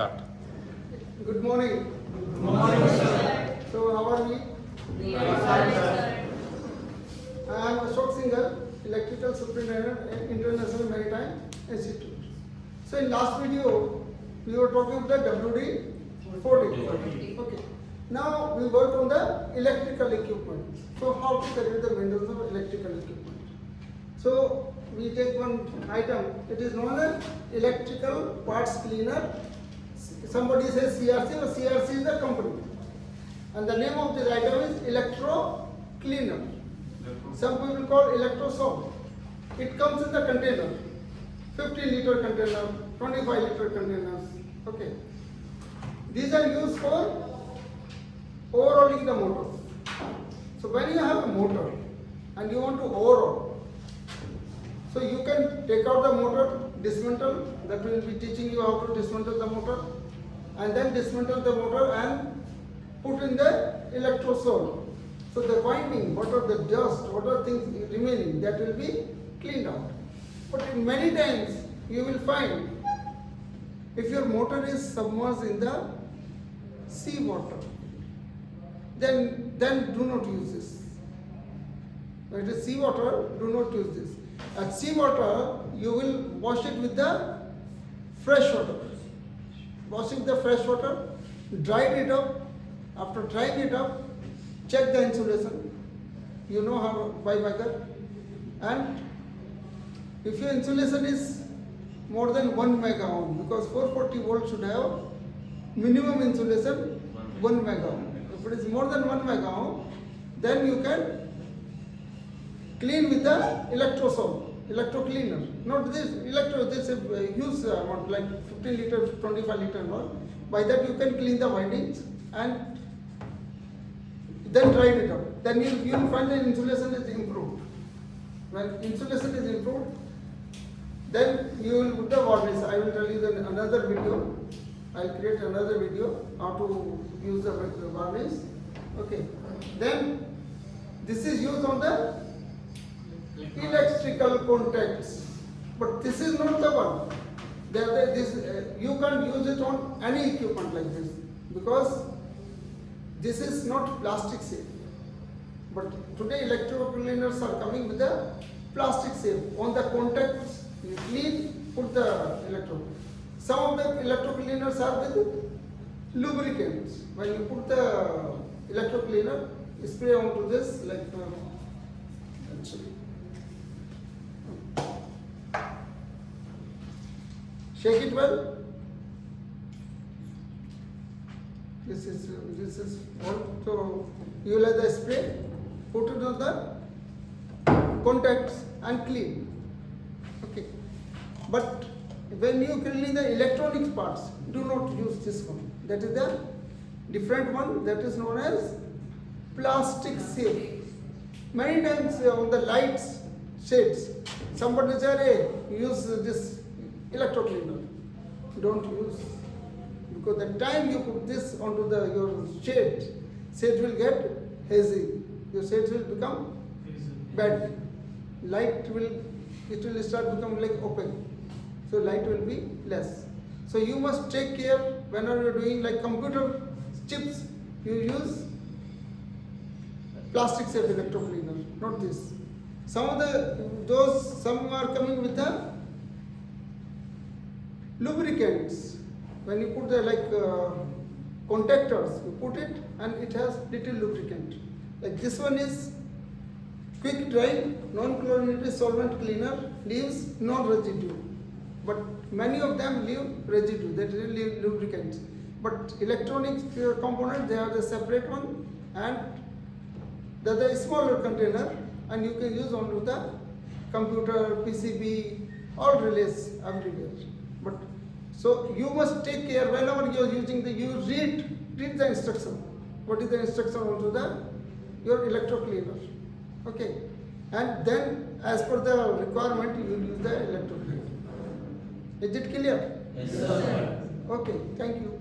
Start. Good morning. Good morning, sir. So, how are we? We are fine, sir. I am Ashok Singhal, Electrical Superintendent at International Maritime Institute. So, in last video, we were talking about the WD-40. Okay. Now, we work on the electrical equipment. So, how to carry the maintenance of electrical equipment. So, we take one item. It is known as electrical parts cleaner. Somebody says CRC, or CRC is the company. And the name of this item is Electro Cleaner. Some people call Electro Soap. It comes in the container, 50-liter container, 25-liter containers. Okay. These are used for overhauling the motors. So when you have a motor and you want to overhaul, so you can take out the motor, dismantle. That will be teaching you how to dismantle the motor, and then dismantle the motor and put in the electrosol. So the winding, what are the dust, what are things remaining, that will be cleaned out. But in many times you will find if your motor is submerged in the sea water, then do not use this. When it is sea water, do not use this. At sea water, you will wash it with the fresh water. Washing the fresh water, dry it up. After drying it up, check the insulation. You know how by that. And if your insulation is more than 1 mega ohm, because 440 volts should have minimum insulation 1 mega ohm. If it is more than 1 mega ohm, then you can clean with the electro cleaner. Not this this is a huge amount, like 15 liter, 25 liter one. By that you can clean the windings and then dry it up. Then you will find the insulation is improved. When insulation is improved, then you will put the varnish. I will tell you in another video. I will create another video how to use the varnish. Okay. Then this is used on the electrical contacts, but this is not the one. You can't use it on any equipment like this because this is not plastic safe. But today electro cleaners are coming with the plastic safe. On the contacts you clean, put the electro. Some of the electro cleaners are with lubricants. When you put the electro cleaner, spray onto this like shake it well. This is what, so you will have the spray, put it on the contacts and clean. Okay. But when you clean the electronics parts, do not use this one. That is the different one, that is known as plastic safe. Many times on the lights, shades, somebody says, hey, use this electro cleaner. Don't use, because the time you put this onto your shade will get hazy. Your shades will become bad. Light will start becoming like opaque. So light will be less. So you must take care whenever you are doing like computer chips, you use plastic safe electro cleaner, not this. Some are coming with the lubricants. When you put the contactors, you put it and it has little lubricant. Like this one is quick drying, non-chlorinated solvent cleaner, leaves no residue. But many of them leave residue, that is leave lubricants. But electronic component, they are the separate one, and the other smaller container, and you can use onto the computer, PCB, all relays everywhere. But so you must take care whenever you are using you read the instruction. What is the instruction onto your electro cleaner? Okay, and then as per the requirement you will use the electro cleaner. Is it clear? Yes, sir. Okay, thank you.